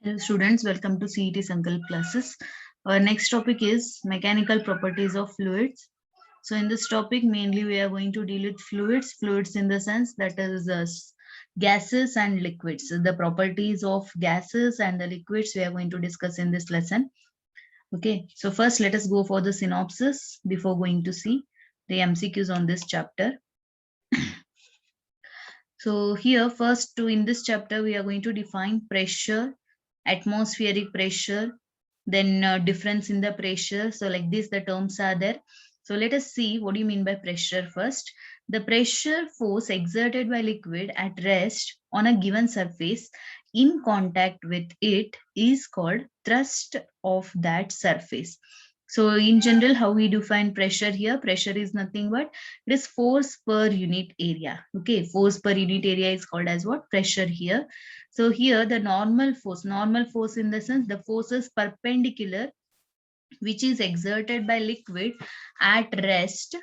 Hello students, welcome to CET Sankalp classes. Our next topic is mechanical properties of fluids. So in this topic, mainly we are going to deal with fluids in the sense that is gases and liquids. So the properties of gases and the liquids we are going to discuss in this lesson. Okay, so first let us go for the synopsis before going to see the MCQs on this chapter. So here first in this chapter we are going to define pressure, atmospheric pressure, then difference in the pressure. So like this the terms are there. So let us see what do you mean by pressure first. The pressure force exerted by liquid at rest on a given surface in contact with it is called thrust of that surface. So in general, how we define pressure here? Pressure is nothing but it is force per unit area. Okay, force per unit area is called as what? Pressure here. So here the normal force in the sense the force is perpendicular which is exerted by liquid at rest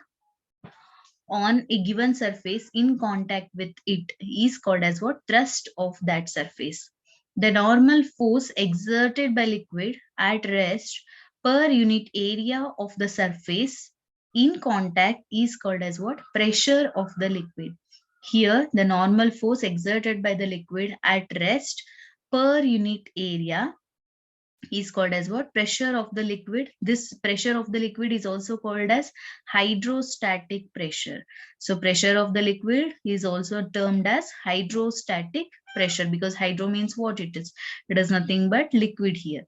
on a given surface in contact with it is called as what? Thrust of that surface. The normal force exerted by liquid at rest per unit area of the surface in contact is called as what? Pressure of the liquid. Here, the normal force exerted by the liquid at rest per unit area is called as what? Pressure of the liquid. This pressure of the liquid is also called as hydrostatic pressure. So pressure of the liquid is also termed as hydrostatic pressure because hydro means what it is. It is nothing but liquid here.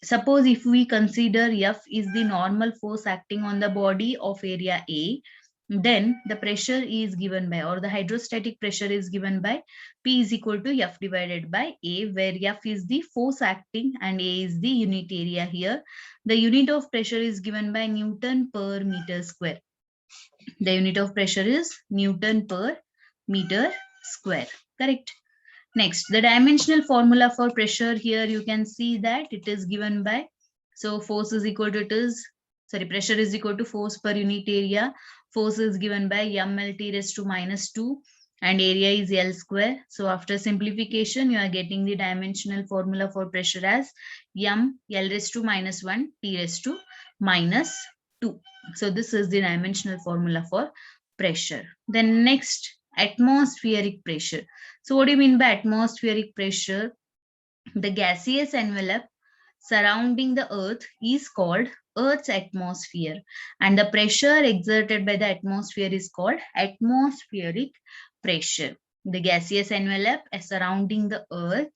Suppose if we consider F is the normal force acting on the body of area A, then the pressure is given by, or the hydrostatic pressure is given by P is equal to F divided by A, where F is the force acting and A is the unit area here. The unit of pressure is given by Newton per meter square. The unit of pressure is Newton per meter square. Correct. Next, the dimensional formula for pressure here, you can see that it is given by, so force is equal to, pressure is equal to force per unit area. Force is given by mLT raised to minus 2 and area is L square. So after simplification, you are getting the dimensional formula for pressure as M L raised to minus 1 T raised to minus 2. So this is the dimensional formula for pressure. Then next, atmospheric pressure. So what do you mean by atmospheric pressure? The gaseous envelope surrounding the earth is called Earth's atmosphere, and the pressure exerted by the atmosphere is called atmospheric pressure. The gaseous envelope surrounding the earth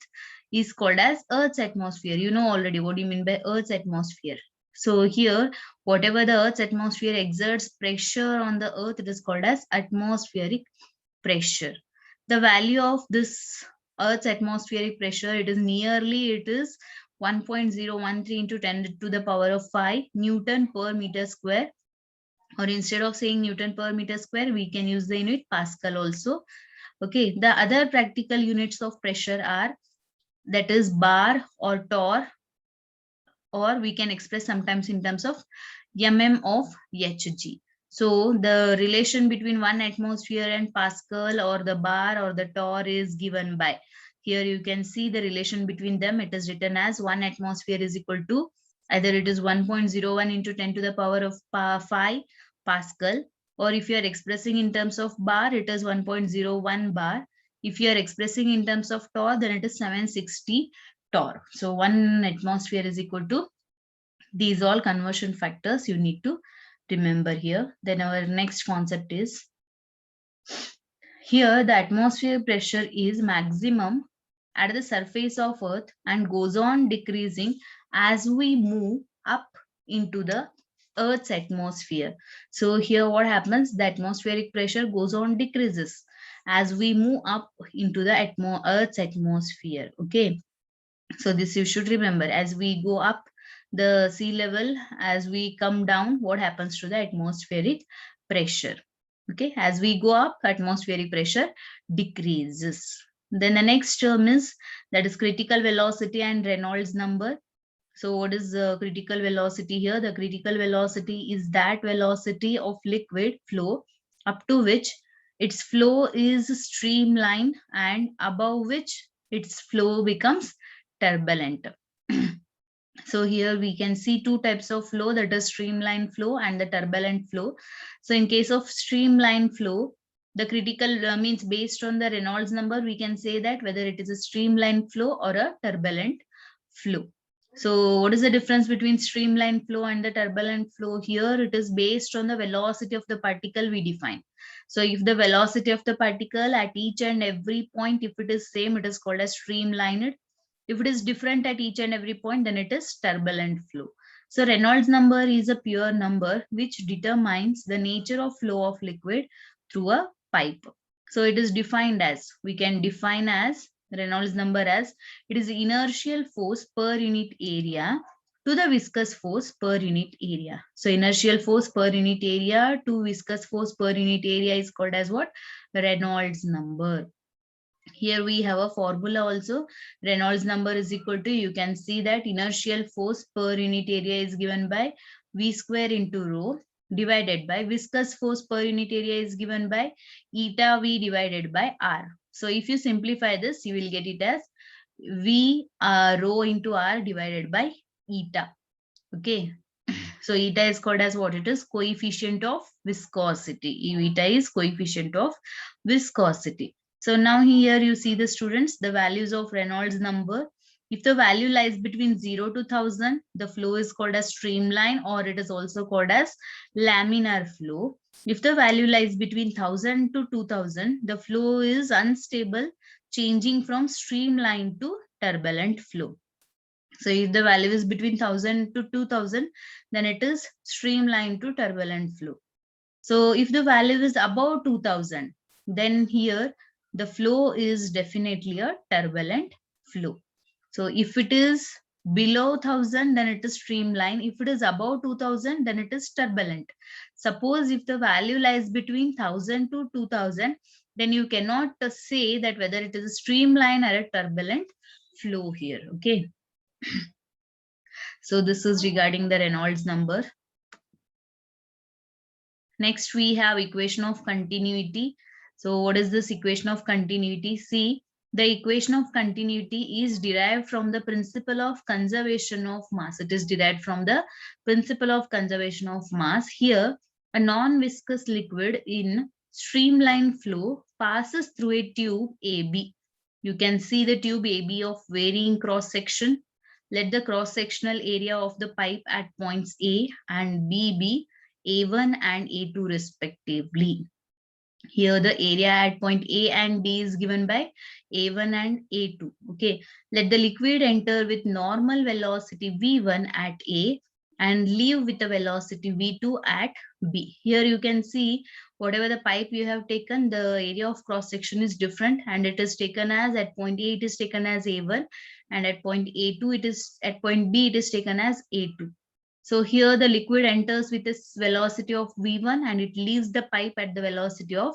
is called as Earth's atmosphere. You know already what do you mean by Earth's atmosphere. So here, whatever the Earth's atmosphere exerts pressure on the earth, it is called as atmospheric pressure. The value of this Earth's atmospheric pressure, it is 1.013 into 10 to the power of 5 Newton per meter square. Or instead of saying Newton per meter square, we can use the unit Pascal also. Okay, the other practical units of pressure are, that is bar or torr, or we can express sometimes in terms of mm of Hg. So the relation between 1 atmosphere and Pascal or the bar or the torr is given by, here you can see the relation between them. It is written as 1 atmosphere is equal to, either it is 1.01 into 10 to the power of 5 Pascal, or if you are expressing in terms of bar, it is 1.01 bar. If you are expressing in terms of torr, then it is 760 torr. So 1 atmosphere is equal to these all conversion factors you need to remember here. Then our next concept is, here the atmospheric pressure is maximum at the surface of earth and goes on decreasing as we move up into the earth's atmosphere. So here what happens, the atmospheric pressure goes on decreases as we move up into the earth's atmosphere. Okay, so this you should remember, as we go up the sea level, as we come down, what happens to the atmospheric pressure? Okay, as we go up, atmospheric pressure decreases. Then the next term is, that is critical velocity and Reynolds number. So what is the critical velocity here? The critical velocity is that velocity of liquid flow up to which its flow is streamlined and above which its flow becomes turbulent. So here we can see two types of flow, that is streamline flow and the turbulent flow. So in case of streamline flow, the critical means based on the Reynolds number, we can say that whether it is a streamline flow or a turbulent flow. So what is the difference between streamline flow and the turbulent flow? Here it is based on the velocity of the particle we define. So if the velocity of the particle at each and every point, if it is same, it is called as streamlined. If it is different at each and every point, then it is turbulent flow. So Reynolds number is a pure number which determines the nature of flow of liquid through a pipe. So it is defined as, we can define as Reynolds number as, it is inertial force per unit area to the viscous force per unit area. So inertial force per unit area to viscous force per unit area is called as what? Reynolds number. Here we have a formula also. Reynolds number is equal to, you can see that inertial force per unit area is given by V square into rho divided by viscous force per unit area is given by eta V divided by R. So if you simplify this, you will get it as V rho into R divided by eta. Okay. So eta is called as what it is? Coefficient of viscosity. Eta is coefficient of viscosity. So now here you see the students, the values of Reynolds number. If the value lies between 0 to 1000, the flow is called as streamline, or it is also called as laminar flow. If the value lies between 1000 to 2000, the flow is unstable, changing from streamline to turbulent flow. So if the value is between 1000 to 2000, then it is streamline to turbulent flow. So if the value is above 2000, then here the flow is definitely a turbulent flow. So if it is below 1000, then it is streamline. If it is above 2000, then it is turbulent. Suppose if the value lies between 1000 to 2000, then you cannot say that whether it is a streamline or a turbulent flow here. Okay. So this is regarding the Reynolds number. Next, we have equation of continuity. So what is this equation of continuity? See, the equation of continuity is derived from the principle of conservation of mass. It is derived from the principle of conservation of mass. Here, a non-viscous liquid in streamline flow passes through a tube AB. You can see the tube AB of varying cross section. Let the cross-sectional area of the pipe at points A and B be A1 and A2 respectively. Here the area at point A and B is given by A1 and A2. Okay. Let the liquid enter with normal velocity V1 at A and leave with a velocity V2 at B. Here you can see whatever the pipe you have taken, the area of cross section is different, and it is taken as at point A it is taken as A1, and at point A2 it is, at point B it is taken as A2. So here the liquid enters with this velocity of V1 and it leaves the pipe at the velocity of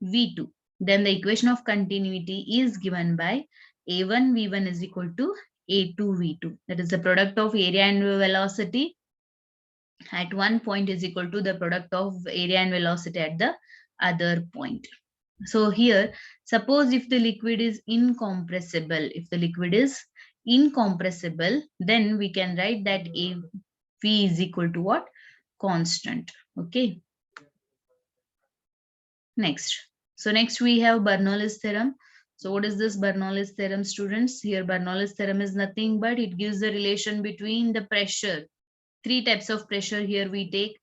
V2. Then the equation of continuity is given by A1 V1 is equal to A2 V2. That is the product of area and velocity at one point is equal to the product of area and velocity at the other point. So here, suppose if the liquid is incompressible, then we can write that AV is equal to what? Constant. Okay. Next. So next we have Bernoulli's theorem. So what is this Bernoulli's theorem, students? Here Bernoulli's theorem is nothing but it gives the relation between the pressure. Three types of pressure here we take.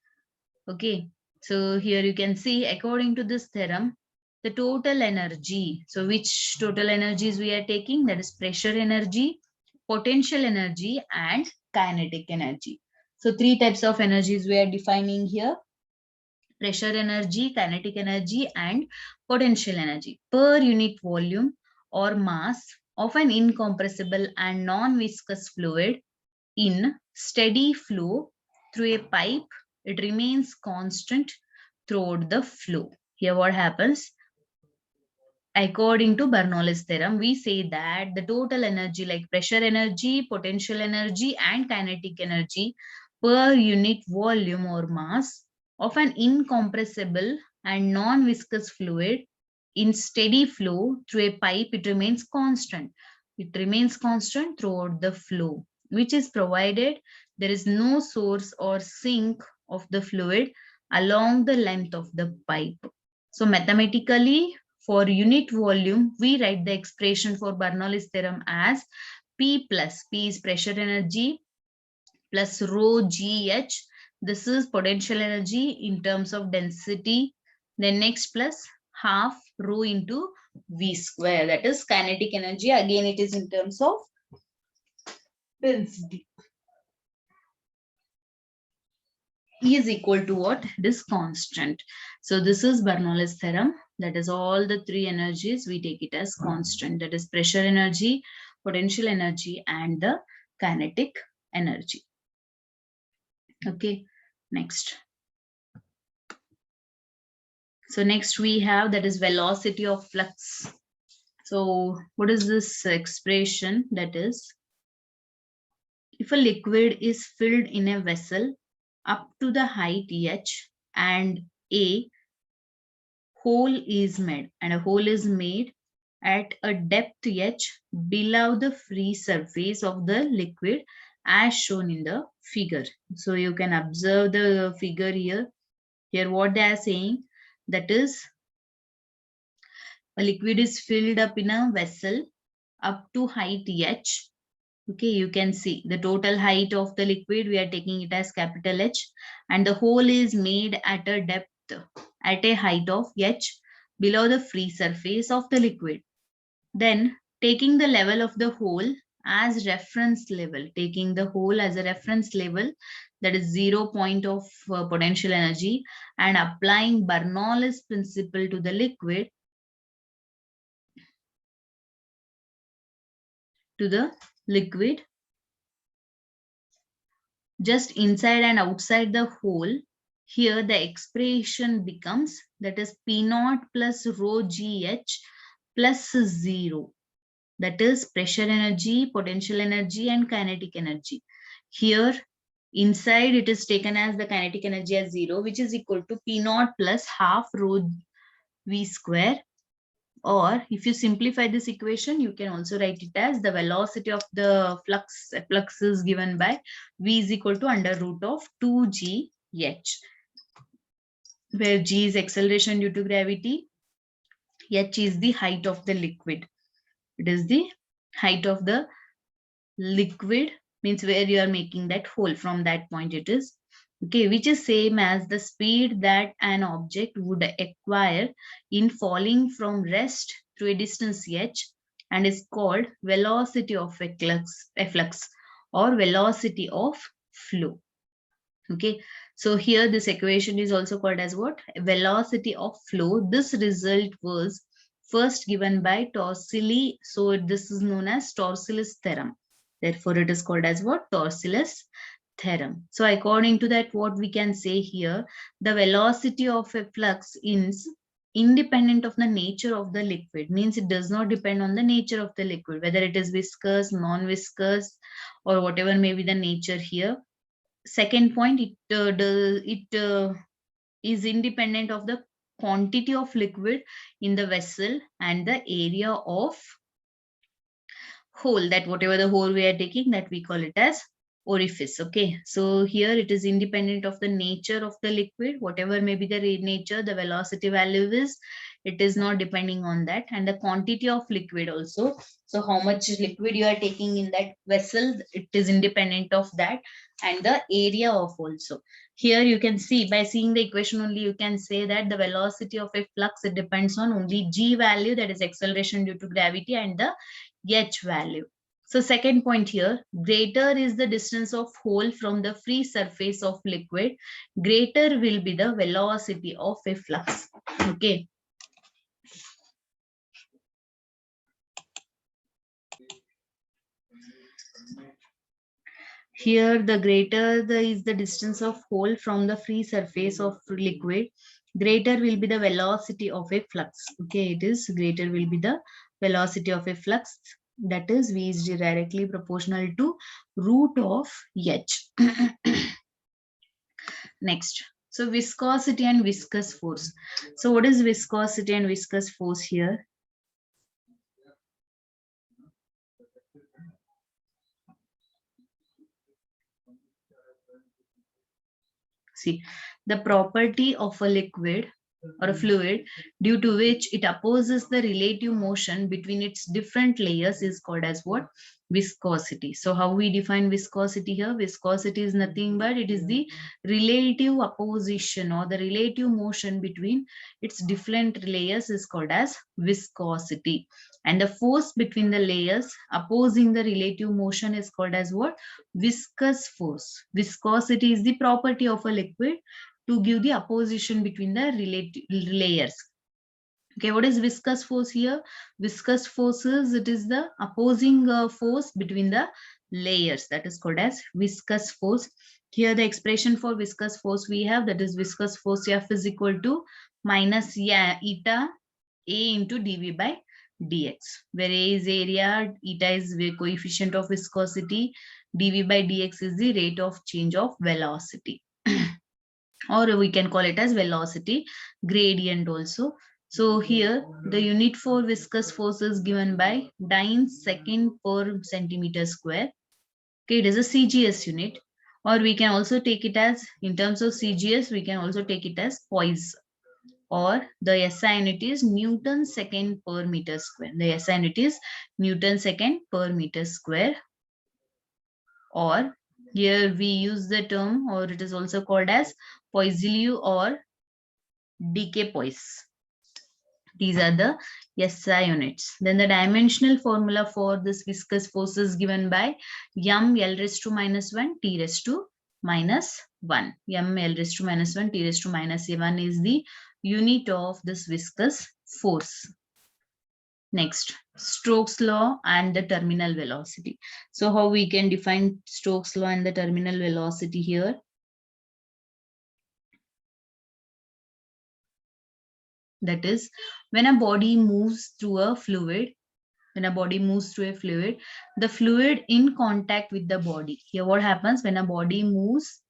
Okay. So here you can see, according to this theorem, the total energy. So which total energies we are taking? That is pressure energy, potential energy, and kinetic energy. So three types of energies we are defining here: pressure energy, kinetic energy, and potential energy per unit volume or mass of an incompressible and non-viscous fluid in steady flow through a pipe. It remains constant throughout the flow. Here what happens? According to Bernoulli's theorem, we say that the total energy like pressure energy, potential energy, and kinetic energy per unit volume or mass of an incompressible and non-viscous fluid in steady flow through a pipe, it remains constant. It remains constant throughout the flow, which is provided there is no source or sink of the fluid along the length of the pipe. So mathematically, for unit volume, we write the expression for Bernoulli's theorem as P plus P is pressure energy plus rho GH. This is potential energy in terms of density. Then next plus half rho into V square, that is kinetic energy. Again, it is in terms of density. E is equal to what? This constant. So this is Bernoulli's theorem. That is all the three energies we take it as constant. That is pressure energy, potential energy, and the kinetic energy. Okay, next. So next we have that is velocity of flux. So what is this expression? That is, if a liquid is filled in a vessel up to the height h and a hole is made, and a hole is made at a depth h below the free surface of the liquid as shown in the figure. So you can observe the figure here. Here what they are saying, that is, a liquid is filled up in a vessel up to height h. Okay, you can see the total height of the liquid, we are taking it as capital H, and the hole is made at a depth at a height of h below the free surface of the liquid. Then taking the level of the hole as reference level, taking the hole as a reference level, that is 0 point of potential energy, and applying Bernoulli's principle to the liquid, just inside and outside the hole. Here the expression becomes, that is, P naught plus rho GH plus 0. That is pressure energy, potential energy, and kinetic energy. Here inside it is taken as the kinetic energy as 0, which is equal to P naught plus half rho V square. Or if you simplify this equation, you can also write it as the velocity of the flux. Flux is given by V is equal to under root of 2gh, where g is acceleration due to gravity, h is the height of the liquid. It is the height of the liquid, means where you are making that hole, from that point it is. Okay, which is same as the speed that an object would acquire in falling from rest through a distance h, and is called velocity of a flux or velocity of flow. Okay, so here this equation is also called as what? Velocity of flow. This result was first given by Torricelli. So this is known as Torricelli's theorem. Therefore, it is called as what? Torricelli's theorem. So according to that, what we can say here, the velocity of a flux is independent of the nature of the liquid, means it does not depend on the nature of the liquid, whether it is viscous, non-viscous, or whatever may be the nature here. Second point, it is independent of the quantity of liquid in the vessel and the area of hole, that whatever the hole we are taking, that we call it as orifice. Okay, so here it is independent of the nature of the liquid, whatever may be the nature, the velocity value is, it is not depending on that, and the quantity of liquid also. So how much liquid you are taking in that vessel, it is independent of that, and the area of also. Here you can see, by seeing the equation only, you can say that the velocity of a flux, it depends on only g value, that is acceleration due to gravity, and the h value. So second point here, greater is the distance of hole from the free surface of liquid, greater will be the velocity of a flux. Okay. Here the greater is the distance of hole from the free surface of liquid, greater will be the velocity of a flux. Okay, it is greater will be the velocity of a flux, that is V is directly proportional to root of h. Next, so viscosity and viscous force. So what is viscosity and viscous force here? See, the property of a liquid or a fluid due to which it opposes the relative motion between its different layers is called as what? Viscosity. So how we define viscosity here? Viscosity is nothing but it is the relative opposition or the relative motion between its different layers is called as viscosity. And the force between the layers opposing the relative motion is called as what? Viscous force. Viscosity is the property of a liquid to give the opposition between the relative layers. Okay, what is viscous force here? Viscous forces, it is the opposing force between the layers, that is called as viscous force. Here the expression for viscous force we have, that is viscous force F is equal to minus eta A into dV by dx, where A is area, eta is the coefficient of viscosity, dV by dx is the rate of change of velocity. Or we can call it as velocity gradient also. So here the unit for viscous force is given by dyne second per centimeter square. Okay, it is a CGS unit, or we can also take it as, in terms of CGS, we can also take it as Poisson, or the SI unit is Newton second per meter square. The SI unit is Newton second per meter square, or here we use the term, or it is also called as Poiseuille or Decay-Poisson. These are the SI units. Then the dimensional formula for this viscous force is given by m L raised to minus 1 T raised to minus 1. M L raised to minus 1 T raised to minus 1 is the unit of this viscous force. Next, Stokes law and the terminal velocity. So how we can define Stokes law and the terminal velocity here? That is, when a body moves through a fluid, the fluid in contact with the body. Here what happens when a body moves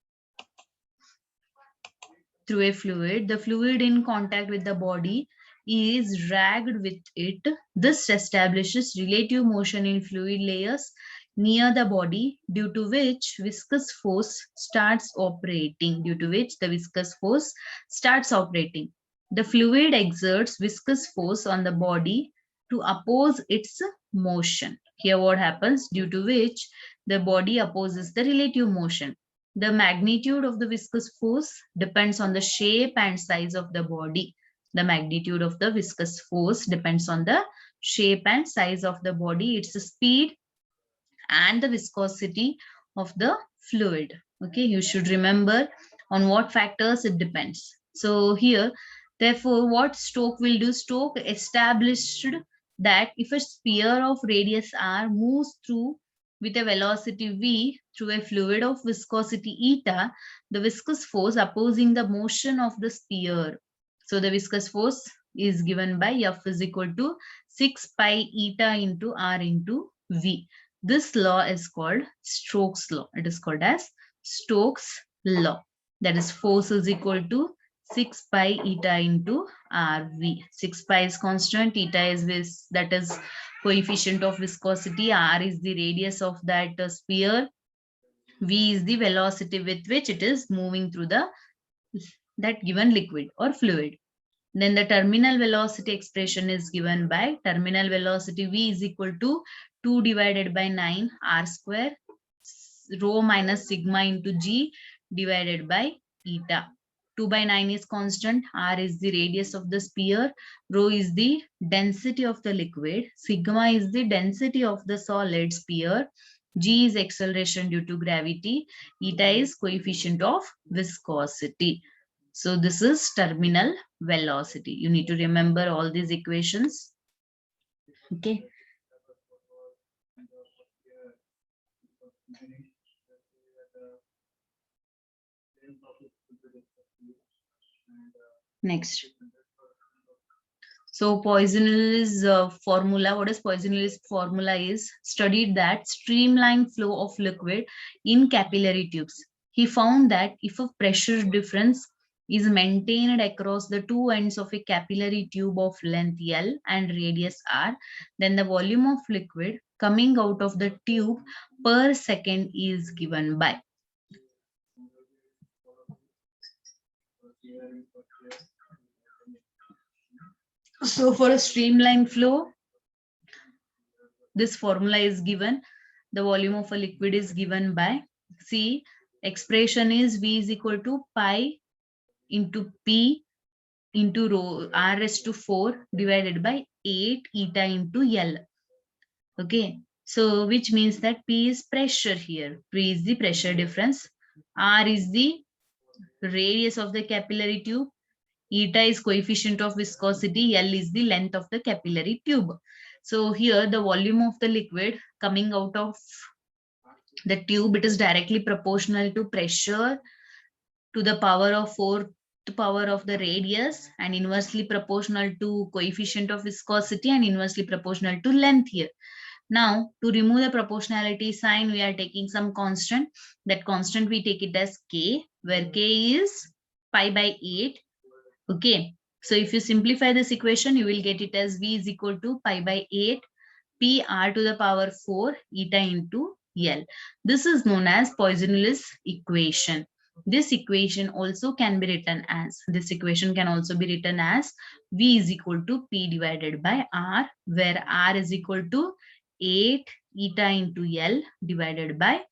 through a fluid, the fluid in contact with the body is dragged with it. This establishes relative motion in fluid layers near the body, due to which viscous force starts operating. The fluid exerts viscous force on the body to oppose its motion. Here what happens, due to which the body opposes the relative motion. The magnitude of the viscous force depends on the shape and size of the body. The magnitude of the viscous force depends on the shape and size of the body, its speed and the viscosity of the fluid. Okay, you should remember on what factors it depends. So here, therefore, what Stokes will do, Stokes established that if a sphere of radius r moves through with a velocity v through a fluid of viscosity eta, the viscous force opposing the motion of the sphere. So the viscous force is given by F is equal to 6 pi eta into r into v. This law is called Stokes law. It is called as Stokes law. That is, force is equal to 6 pi eta into rv. 6 pi is constant, eta is this, that is coefficient of viscosity, r is the radius of that sphere, v is the velocity with which it is moving through that given liquid or fluid. Then the terminal velocity expression is given by terminal velocity v is equal to 2 divided by 9 r square rho minus sigma into g divided by eta. 2 by 9 is constant, r is the radius of the sphere, rho is the density of the liquid, sigma is the density of the solid sphere, g is acceleration due to gravity, eta is coefficient of viscosity. So this is terminal velocity. You need to remember all these equations. Okay. Next. So Poisson's formula, what is Poisson's formula is, studied that streamlined flow of liquid in capillary tubes. He found that if a pressure difference is maintained across the two ends of a capillary tube of length L and radius R, then the volume of liquid coming out of the tube per second is given by. So for a streamlined flow, this formula is given. The volume of a liquid is given by, see, expression is V is equal to pi into P into rho R raised to 4 divided by 8 eta into L. Okay, so which means that P is pressure here. P is the pressure difference. R is the radius of the capillary tube. Eta is coefficient of viscosity. L is the length of the capillary tube. So here the volume of the liquid coming out of the tube, it is directly proportional to pressure to the power of 4 to power of the radius, and inversely proportional to coefficient of viscosity and inversely proportional to length here. Now, to remove the proportionality sign, we are taking some constant. That constant we take it as K, where K is pi by 8. Okay. So if you simplify this equation, you will get it as V is equal to pi by 8 P R to the power 4 eta into L. This is known as Poisson-Lewis equation. This equation also can be written as, V is equal to P divided by R, where R is equal to 8 eta into L divided by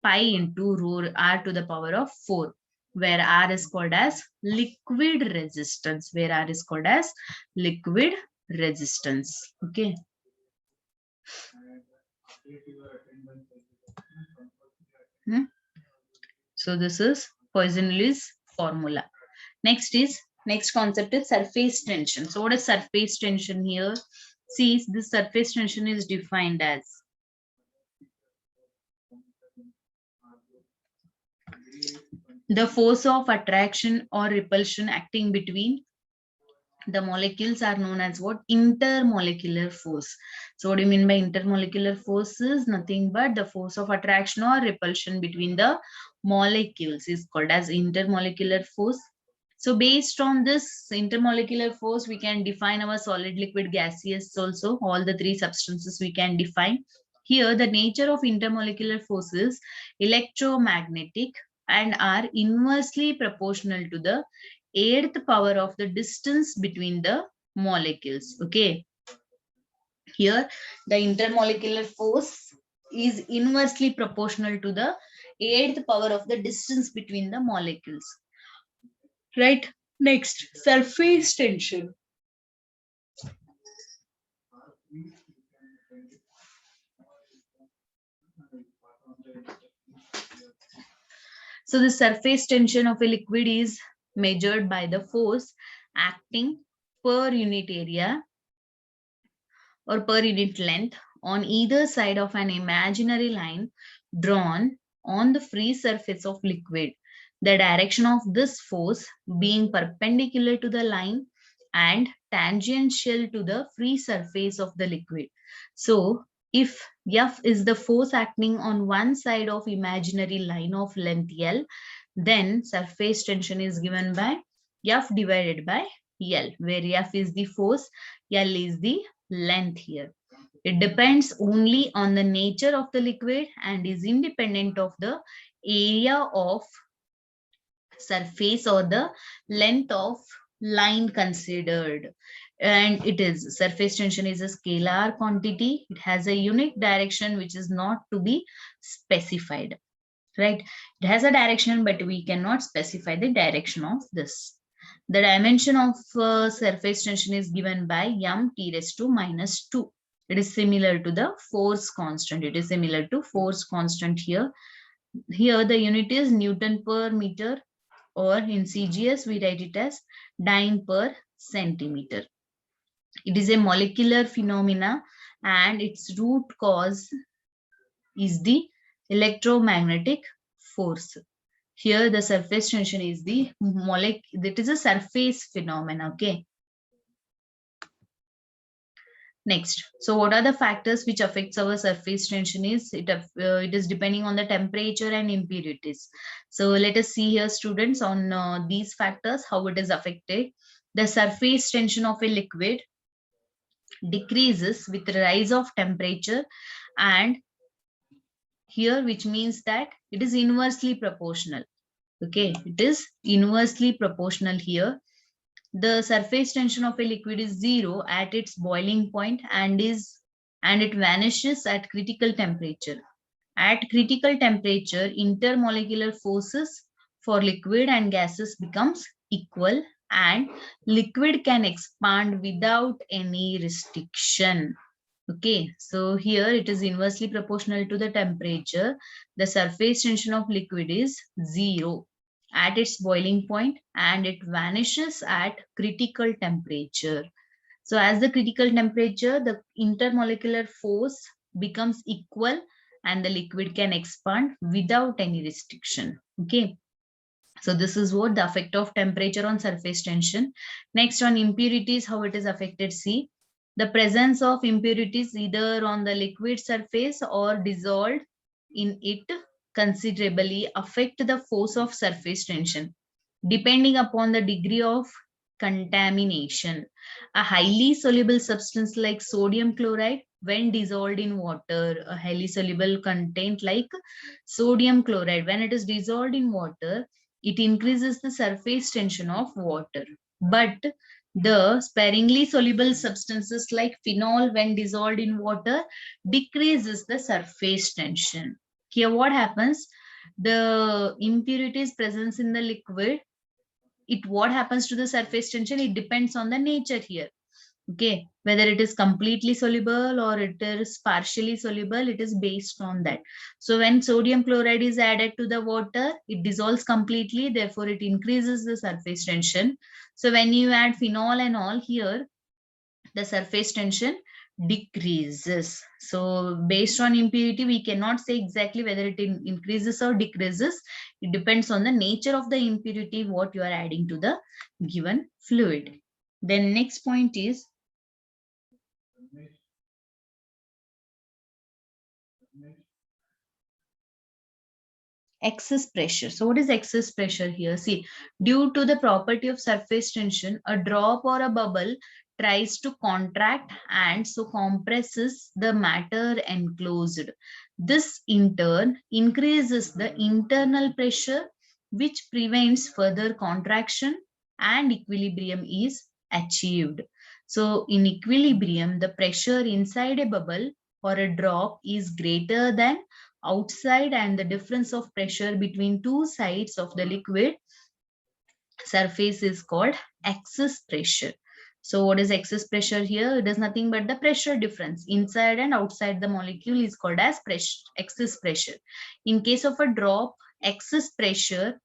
pi into rho R to the power of 4, where R is called as liquid resistance, Okay. So this is Poisson-Lewis formula. Next concept is surface tension. So what is surface tension here? See, this surface tension is defined as the force of attraction or repulsion acting between the molecules are known as what? Intermolecular force. So what do you mean by intermolecular force? Is nothing but the force of attraction or repulsion between the molecules is called as intermolecular force. So based on this intermolecular force, we can define our solid, liquid, gaseous also. All the three substances we can define. Here, the nature of intermolecular force is electromagnetic and are inversely proportional to the 8th power of the distance between the molecules. Okay. Here, the intermolecular force is inversely proportional to the 8th power of the distance between the molecules. Right. Next, surface tension. So the surface tension of a liquid is measured by the force acting per unit area or per unit length on either side of an imaginary line drawn on the free surface of liquid. The direction of this force being perpendicular to the line and tangential to the free surface of the liquid. So if F is the force acting on one side of imaginary line of length L, then surface tension is given by F divided by L, where F is the force, L is the length here. It depends only on the nature of the liquid and is independent of the area of surface or the length of line considered. And it is, surface tension is a scalar quantity. It has a unique direction which is not to be specified. Right? It has a direction, but we cannot specify the direction of this. The dimension of surface tension is given by m t raised to minus 2. It is similar to the force constant. It is similar to force constant here. Here the unit is Newton per meter, or in CGS we write it as dyne per centimeter. It is a molecular phenomena and its root cause is the electromagnetic force. Here the surface tension is the molecule, that is a surface phenomena. Okay. Next, so what are the factors which affects our surface tension? Is it is depending on the temperature and impurities. So let us see here, students, on these factors, how it is affected. The surface tension of a liquid decreases with the rise of temperature, and here, which means that it is inversely proportional. Okay, it is inversely proportional here. The surface tension of a liquid is zero at its boiling point and it vanishes at critical temperature. At critical temperature, intermolecular forces for liquid and gases becomes equal, and liquid can expand without any restriction. Okay, so here it is inversely proportional to the temperature. The surface tension of liquid is zero at its boiling point and it vanishes at critical temperature. So as the critical temperature, the intermolecular force becomes equal and the liquid can expand without any restriction. Okay. So this is what the effect of temperature on surface tension. Next, on impurities, how it is affected. See, the presence of impurities either on the liquid surface or dissolved in it considerably affect the force of surface tension depending upon the degree of contamination. A highly soluble substance like sodium chloride, when dissolved in water, a highly soluble content like sodium chloride, when it is dissolved in water, it increases the surface tension of water. But the sparingly soluble substances like phenol, when dissolved in water, decreases the surface tension. Here, what happens? The impurities presence in the liquid, it what happens to the surface tension, it depends on the nature here. Okay, whether it is completely soluble or it is partially soluble, it is based on that. So when sodium chloride is added to the water, it dissolves completely, therefore it increases the surface tension. So when you add phenol and all here, the surface tension decreases. So based on impurity, we cannot say exactly whether it increases or decreases. It depends on the nature of the impurity, what you are adding to the given fluid. Then next point is excess pressure. So what is excess pressure here? See, due to the property of surface tension, a drop or a bubble tries to contract and so compresses the matter enclosed. This in turn increases the internal pressure, which prevents further contraction and equilibrium is achieved. So in equilibrium, the pressure inside a bubble or a drop is greater than outside, and the difference of pressure between two sides of the liquid surface is called excess pressure. So what is excess pressure here? It is nothing but the pressure difference inside and outside the molecule is called as pressure, excess pressure. In case of a drop, excess pressure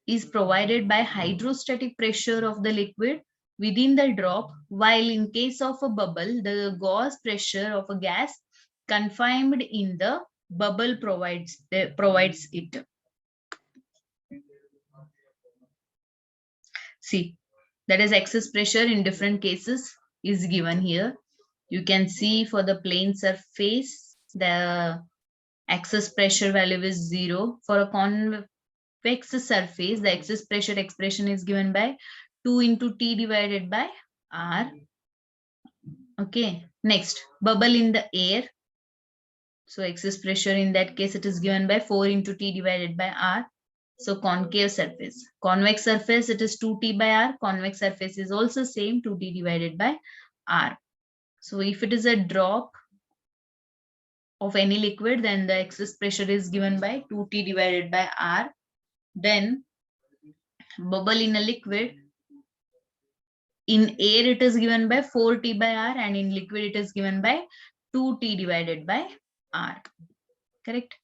is provided by hydrostatic pressure of the liquid within the drop, while in case of a bubble, the gauge pressure of a gas confined in the bubble provides it. See, that is excess pressure in different cases is given here. You can see for the plane surface, the excess pressure value is 0. For a convex surface, the excess pressure expression is given by 2 into T divided by R. Okay, next, bubble in the air. So excess pressure in that case, it is given by 4 into T divided by R. So concave surface. Convex surface, it is 2T by R. Convex surface is also same, 2T divided by R. So if it is a drop of any liquid, then the excess pressure is given by 2T divided by R. Then bubble in a liquid, in air it is given by 4T by R, and in liquid it is given by 2T divided by R. Correct?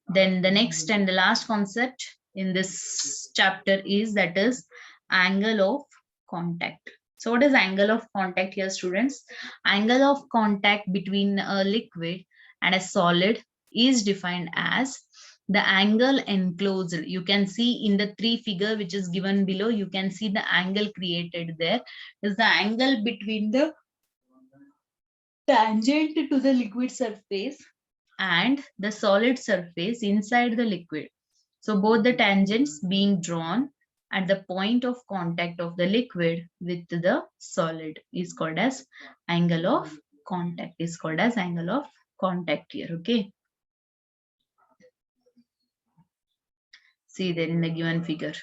Then the next and the last concept in this chapter is, that is angle of contact. So what is angle of contact here, students? Angle of contact between a liquid and a solid is defined as the angle enclosed. You can see in the 3 figure which is given below, you can see the angle created there is the angle between the tangent to the liquid surface and the solid surface inside the liquid. So both the tangents being drawn at the point of contact of the liquid with the solid is called as angle of contact, is called as angle of contact here. Okay. See there in the given figure.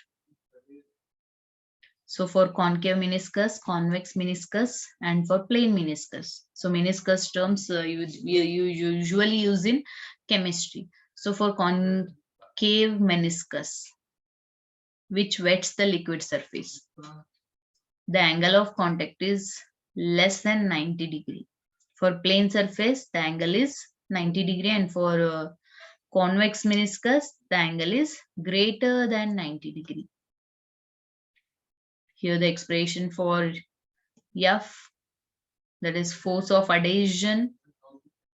So for concave meniscus, convex meniscus, and for plane meniscus. So meniscus terms you usually use in chemistry. So for concave meniscus, which wets the liquid surface, the angle of contact is less than 90 degree. For plane surface, the angle is 90 degree, and for convex meniscus, the angle is greater than 90 degree. Here the expression for F, that is force of adhesion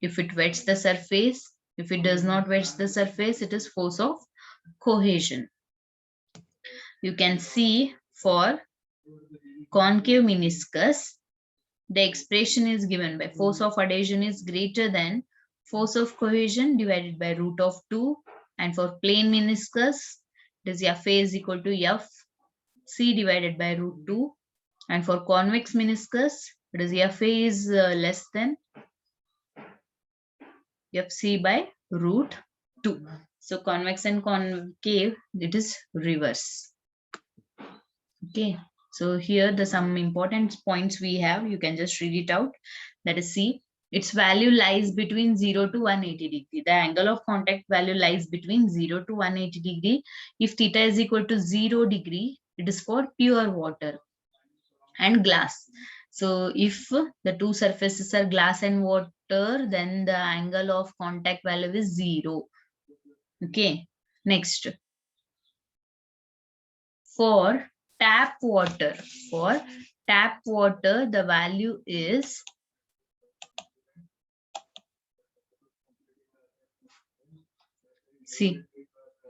if it wets the surface. If it does not wet the surface, it is force of cohesion. You can see for concave meniscus, the expression is given by force of adhesion is greater than force of cohesion divided by root of 2. And for plane meniscus, it is FA is equal to FC divided by root 2. And for convex meniscus, it is FA is less than FC by root 2. So convex and concave, it is reverse. Okay. So here the some important points we have, you can just read it out. That is, see, its value lies between 0 to 180 degree. The angle of contact value lies between 0 to 180 degree. If theta is equal to 0 degree, it is for pure water and glass. So if the two surfaces are glass and water, then the angle of contact value is 0. Okay. Next, for tap water, the value is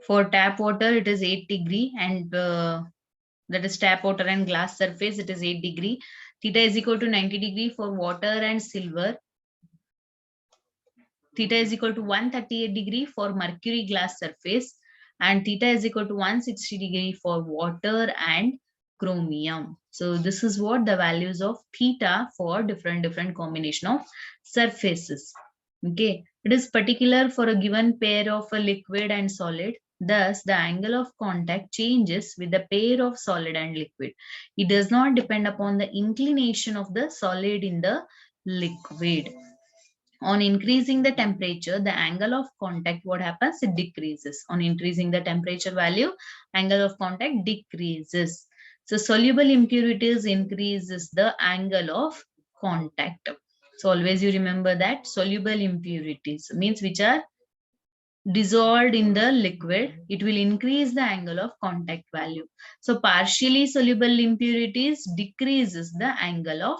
for tap water it is 8 degree, and that is tap water and glass surface, it is 8 degree. Theta is equal to 90 degree for water and silver. Theta is equal to 138 degree for mercury glass surface, and theta is equal to 160 degree for water and chromium. So this is what the values of theta for different combination of surfaces. Okay, it is particular for a given pair of a liquid and solid. Thus, the angle of contact changes with the pair of solid and liquid. It does not depend upon the inclination of the solid in the liquid. On increasing the temperature, the angle of contact, what happens? It decreases. On increasing the temperature value, angle of contact decreases. So soluble impurities increases the angle of contact. So always you remember that soluble impurities means which are dissolved in the liquid, it will increase the angle of contact value. So partially soluble impurities decreases the angle of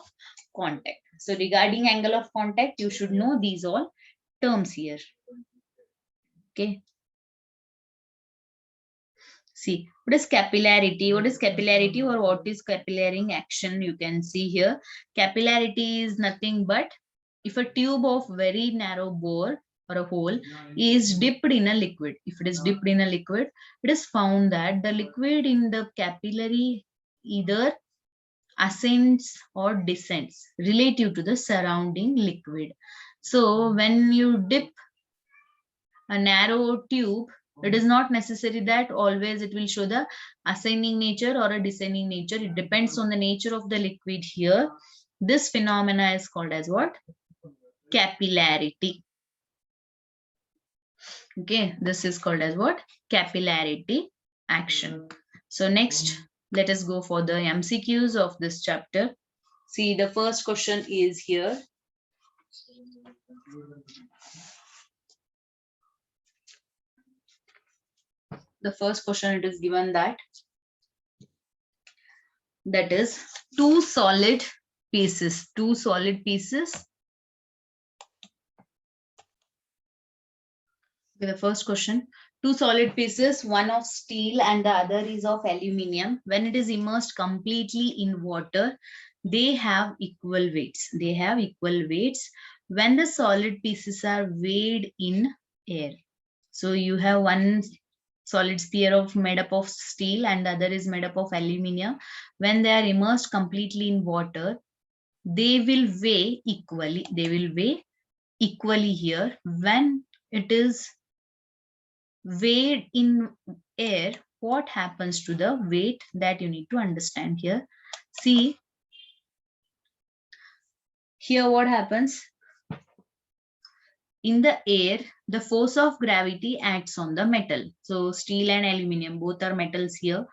contact. So regarding angle of contact, you should know these all terms here. Okay. See, what is capillarity? What is capillarity or what is capillaring action? You can see here. Capillarity is nothing but if a tube of very narrow bore or a hole is dipped in a liquid. If it is dipped in a liquid, it is found that the liquid in the capillary either ascends or descends relative to the surrounding liquid. So when you dip a narrow tube, it is not necessary that always it will show the ascending nature or a descending nature. It depends on the nature of the liquid here. This phenomena is called as what? Capillarity. Okay, this is called as what? Capillarity action. So next, let us go for the MCQs of this chapter. See, the first question is here. The first question, it is given that is two solid pieces. Okay, the first question, two solid pieces, one of steel and the other is of aluminium. When it is immersed completely in water, they have equal weights. They have equal weights when the solid pieces are weighed in air. So you have one solid sphere of made up of steel and the other is made up of aluminium. When they are immersed completely in water, they will weigh equally. They will weigh equally here. When it is weighed in air, what happens to the weight, that you need to understand here. See, here what happens, in the air, the force of gravity acts on the metal. So steel and aluminium, both are metals here.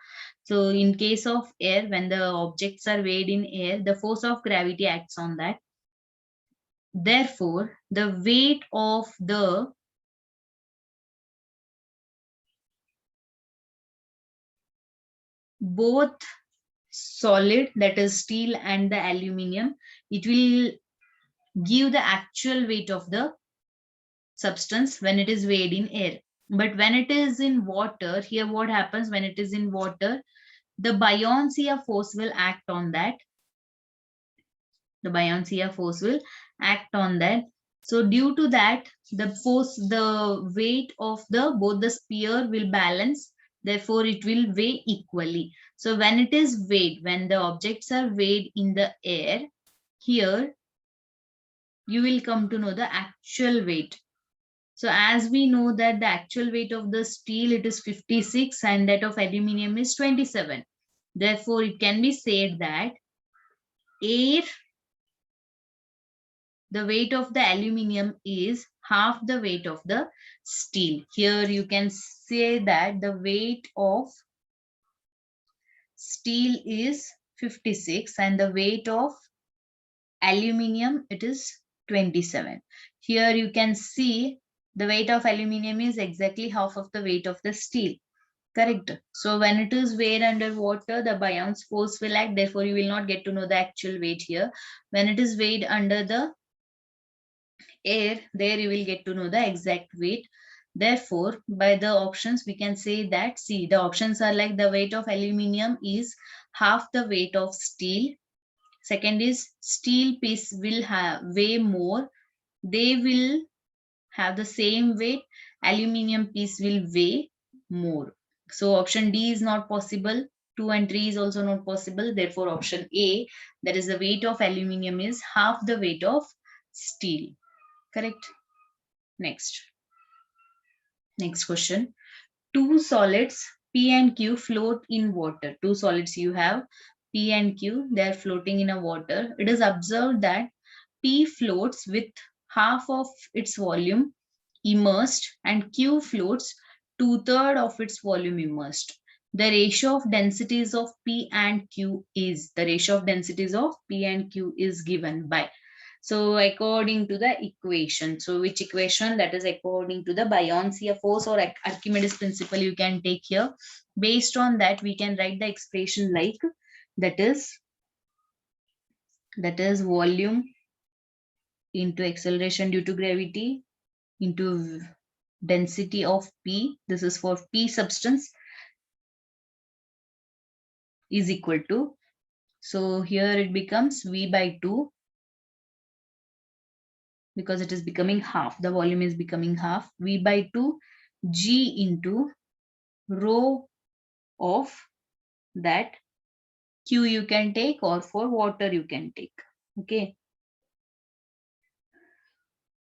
So in case of air, when the objects are weighed in air, the force of gravity acts on that. Therefore, the weight of the both solid, that is steel and the aluminium, it will give the actual weight of the substance when it is weighed in air. But when it is in water, here what happens, when it is in water, the buoyancy force will act on that. The buoyancy force will act on that. So due to that, the force, the weight of the both the sphere will balance. Therefore, it will weigh equally. So when it is weighed, when the objects are weighed in the air, here you will come to know the actual weight. So as we know that the actual weight of the steel, it is 56 and that of aluminium is 27. Therefore, it can be said that air, the weight of the aluminium is half the weight of the steel. Here you can say that the weight of steel is 56 and the weight of aluminium, it is 27. Here you can see the weight of aluminium is exactly half of the weight of the steel. Correct. So when it is weighed under water, the buoyancy force will act. Therefore, you will not get to know the actual weight here. When it is weighed under the air, there you will get to know the exact weight. Therefore, by the options, we can say that, see, the options are like the weight of aluminium is half the weight of steel. Second is steel piece will weigh more. They will have the same weight. Aluminium piece will weigh more. So option D is not possible. 2 and 3 is also not possible. Therefore, option A, that is the weight of aluminium is half the weight of steel. Correct. Next question. Two solids P and Q float in water. Two solids you have, P and Q, they are floating in a water. It is observed that P floats with half of its volume immersed and Q floats 2/3 of its volume immersed. The ratio of densities of P and Q is, the ratio of densities of P and Q is given by. So according to the equation, so which equation, that is according to the buoyancy force or Archimedes principle you can take here. Based on that, we can write the expression like that is volume into acceleration due to gravity into density of P, this is for P substance, is equal to, so here it becomes V by 2 because it is becoming half, the volume is becoming half, V by 2 G into rho of that Q you can take, or for water you can take. Okay.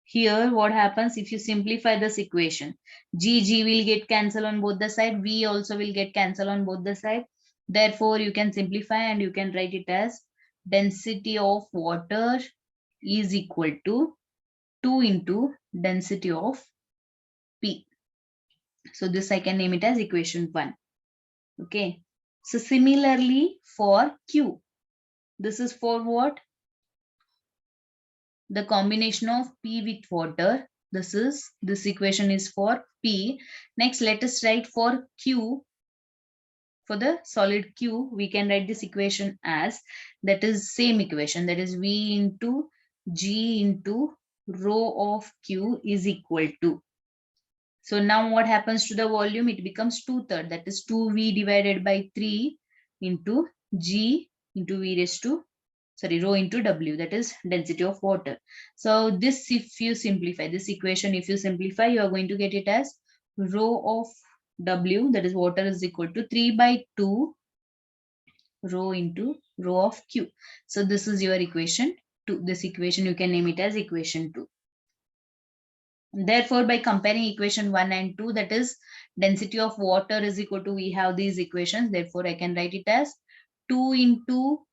Here what happens if you simplify this equation, G will get cancelled on both the side, V also will get cancelled on both the side. Therefore, you can simplify and you can write it as density of water is equal to 2 into density of P. So this I can name it as equation 1. Okay. So similarly for Q, this is for what? The combination of P with water. This equation is for P. Next, let us write for Q. For the solid Q, we can write this equation as, that is same equation, that is V into G into rho of Q is equal to. So now what happens to the volume? It becomes 2/3, that is 2V divided by 3 into G into V raised to, sorry, rho into W, that is density of water. So this, if you simplify this equation, if you simplify, you are going to get it as rho of W, that is water, is equal to 3/2 rho into rho of Q. So this is your equation 2. This equation you can name it as equation 2. Therefore, by comparing equation 1 and 2, that is density of water is equal to, we have these equations. Therefore, I can write it as 2 into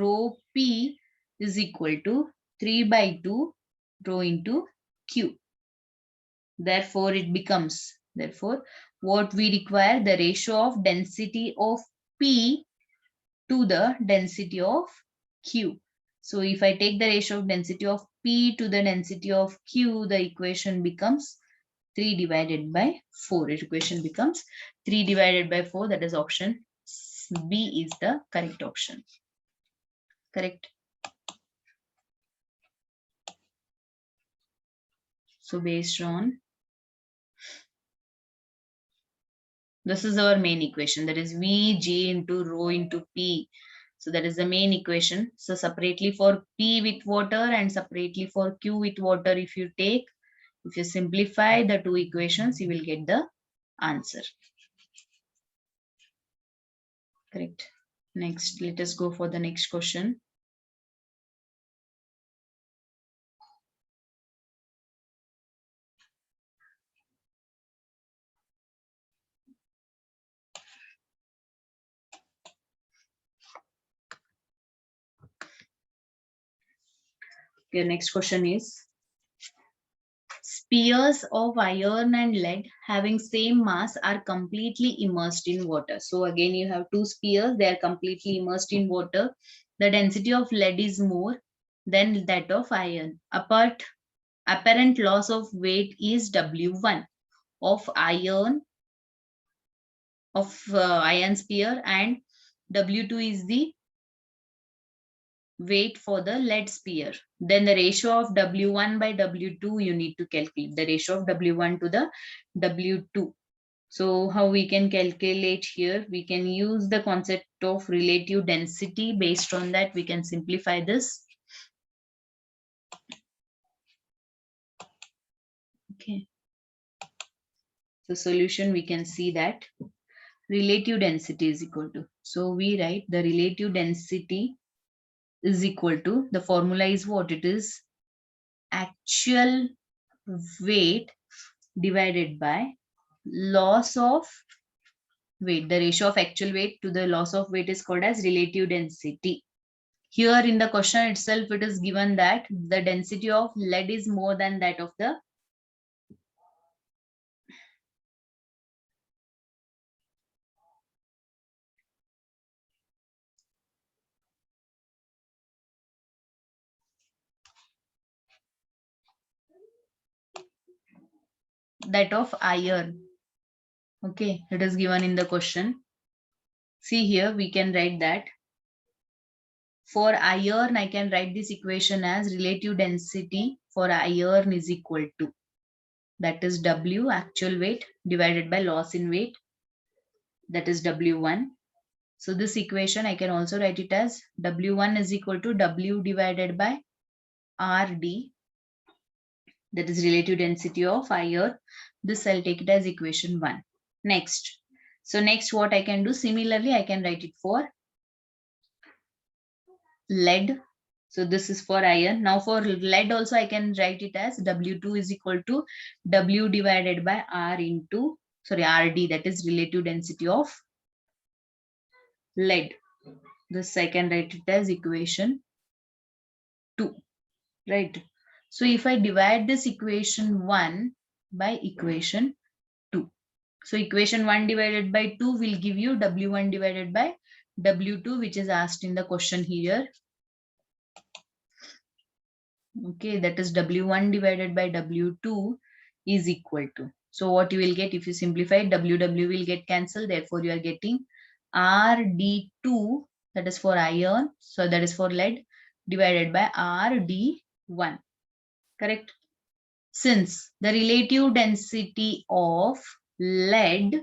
rho P is equal to 3/2 rho into Q. Therefore, it becomes, therefore, what we require, the ratio of density of P to the density of Q. So if I take the ratio of density of P to the density of Q, the equation becomes 3 divided by 4. Equation becomes 3 divided by 4. That is option B is the correct option. Correct. So based on, this is our main equation, that is Vg into rho into P. So that is the main equation. So separately for P with water and separately for Q with water, if you simplify the two equations, you will get the answer. Correct. Next, let us go for the next question. Okay, next question is, spheres of iron and lead having same mass are completely immersed in water. So again, you have two spheres, they are completely immersed in water. The density of lead is more than that of iron. Apparent loss of weight is W1 of iron sphere, and W2 is the weight for the lead sphere. Then the ratio of W1 by W2 you need to calculate, the ratio of W1 to the W2. So how we can calculate here? We can use the concept of relative density. Based on that, we can simplify this. Okay. The solution, we can see that relative density is equal to, so we write the relative density is equal to, the formula is what? It is actual weight divided by loss of weight. The ratio of actual weight to the loss of weight is called as relative density. Here in the question itself, it is given that the density of lead is more than that of the iron. Okay, it is given in the question. See here, we can write that for iron, I can write this equation as relative density for iron is equal to, that is W actual weight divided by loss in weight, that is W1. So this equation I can also write it as W1 is equal to W divided by RD, that is relative density of iron. This I'll take it as equation 1. Next. So next what I can do, similarly I can write it for lead. So this is for iron. Now for lead also I can write it as W2 is equal to W divided by R into, sorry, RD, that is relative density of lead. This I can write it as equation 2, right? So if I divide this equation 1 by equation 2, so equation 1 divided by 2 will give you W1 divided by W2, which is asked in the question here. Okay, that is W1 divided by W2 is equal to. So what you will get if you simplify, WW will get cancelled. Therefore, you are getting RD2, that is for iron. So that is for lead, divided by RD1. Correct. since the relative density of lead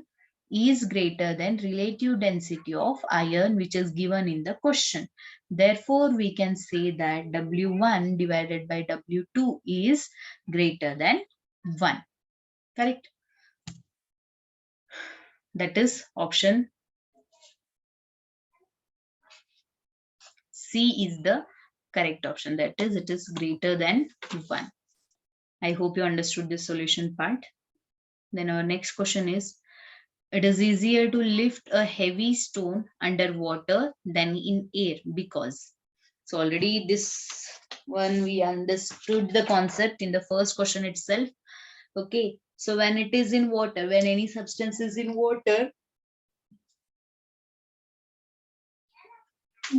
is greater than relative density of iron, which is given in the question. Therefore, we can say that W1 divided by W2 is greater than 1. Correct? That is option C is the correct option. That is, it is greater than 1. I hope you understood this solution part. Then our next question is, it is easier to lift a heavy stone underwater than in air because. So already this one we understood the concept in the first question itself. Okay. So when it is in water, when any substance is in water,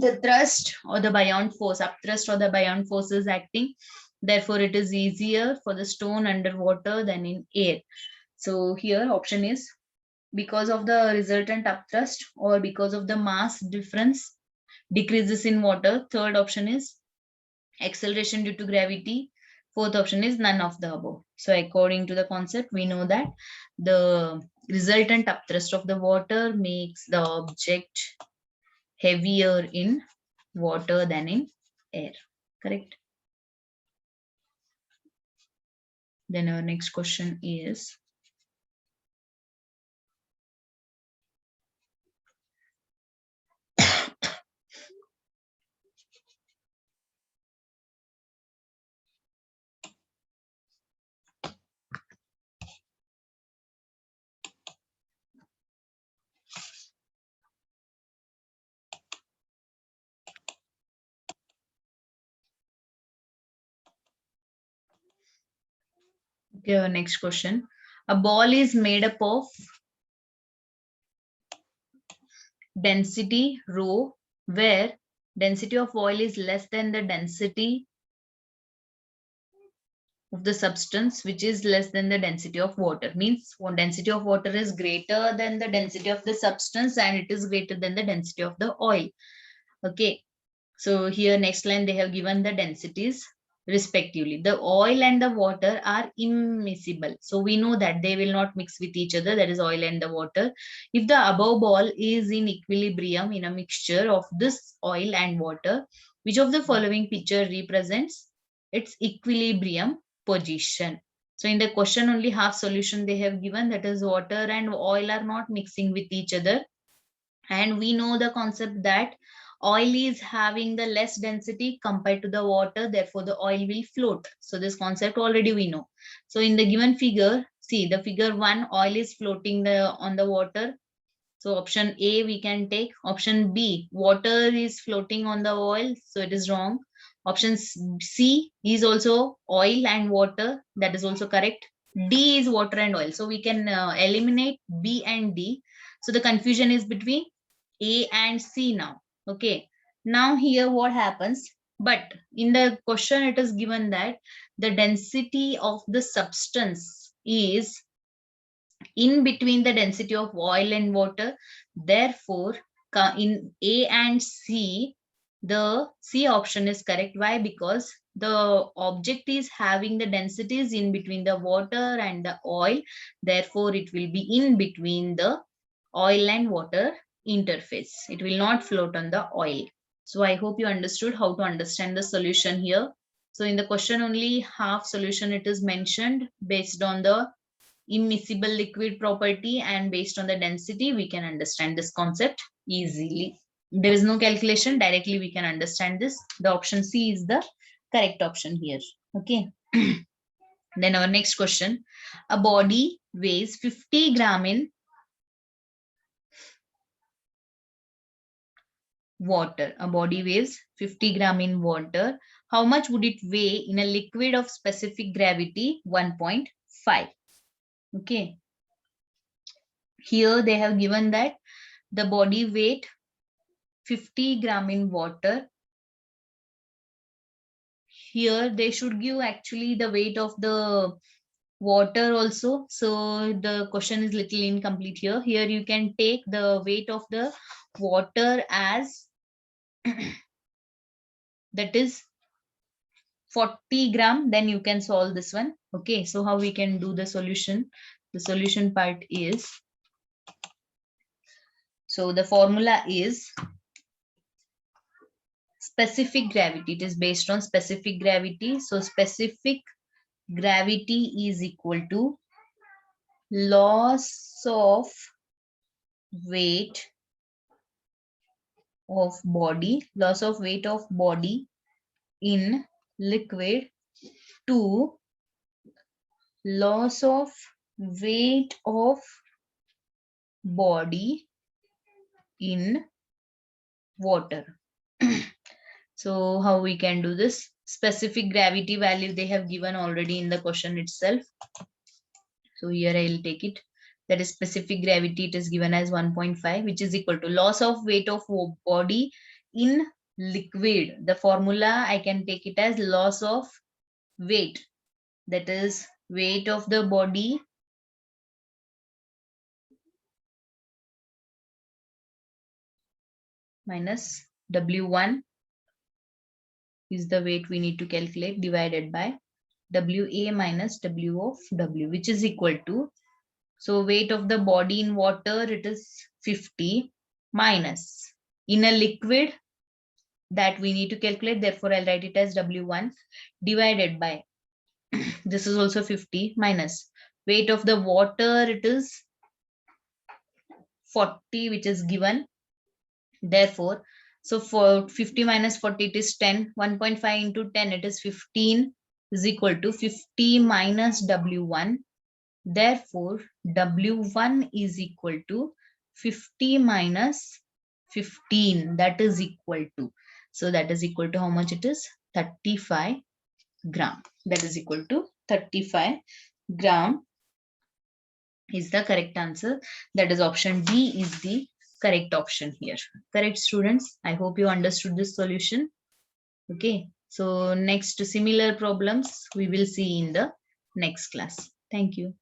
the thrust or the buoyant force, upthrust or the buoyant force is acting. Therefore, it is easier for the stone underwater than in air. So here option is because of the resultant upthrust or because of the mass difference decreases in water. Third option is acceleration due to gravity. Fourth option is none of the above. So according to the concept, we know that the resultant upthrust of the water makes the object heavier in water than in air. Correct? Then our next question is, okay, our next question. A ball is made up of density rho, where density of oil is less than the density of the substance, which is less than the density of water. Means one density of water is greater than the density of the substance and it is greater than the density of the oil. Okay. So here next line they have given the densities respectively. The oil and the water are immiscible. So we know that they will not mix with each other, that is oil and the water. If the above ball is in equilibrium in a mixture of this oil and water, which of the following picture represents its equilibrium position? So in the question only half solution they have given, that is water and oil are not mixing with each other. And we know the concept that oil is having the less density compared to the water, therefore the oil will float. So this concept already we know. So in the given figure, see the figure 1, oil is floating on the water. So option A we can take. Option B, water is floating on the oil, so it is wrong. Option C is also oil and water, that is also correct. D is water and oil, so we can eliminate B and D. So the confusion is between A and C now. Okay. Now here what happens? But in the question it is given that the density of the substance is in between the density of oil and water. Therefore, in A and C, the C option is correct. Why? Because the object is having the densities in between the water and the oil. Therefore, it will be in between the oil and water interface. It will not float on the oil. So I hope you understood how to understand the solution here. So in the question only half solution it is mentioned based on the immiscible liquid property and based on the density we can understand this concept easily. There is no calculation, directly we can understand this. The option C is the correct option here. Okay. Then our next question, a body weighs 50 gram in water. A body weighs 50 gram in water. How much would it weigh in a liquid of specific gravity 1.5? Okay. Here they have given that the body weight 50 gram in water. Here they should give actually the weight of the water also. So the question is little incomplete here. Here you can take the weight of the water as that is 40 gram, then you can solve this one. Okay, so how we can do the solution? The solution part is, so the formula is specific gravity. It is based on specific gravity. So specific gravity is equal to loss of weight of body, loss of weight of body in liquid to loss of weight of body in water. So how we can do this? Specific gravity value they have given already in the question itself. So here I will take it. That is specific gravity, it is given as 1.5, which is equal to loss of weight of body in liquid. The formula I can take it as loss of weight. That is weight of the body minus W1 is the weight we need to calculate, divided by WA minus W of W, which is equal to, so weight of the body in water, it is 50, minus in a liquid, that we need to calculate. Therefore, I'll write it as W1 divided by, this is also 50, minus weight of the water, it is 40, which is given. Therefore, so for 50 minus 40, it is 10. 1.5 into 10, it is 15, is equal to 50 minus W1. Therefore, W1 is equal to 50 minus 15. That is equal to, so that is equal to how much it is? 35 gram. That is equal to 35 gram is the correct answer. That is option D is the correct option here. Correct, students? I hope you understood this solution. Okay, so next similar problems we will see in the next class. Thank you.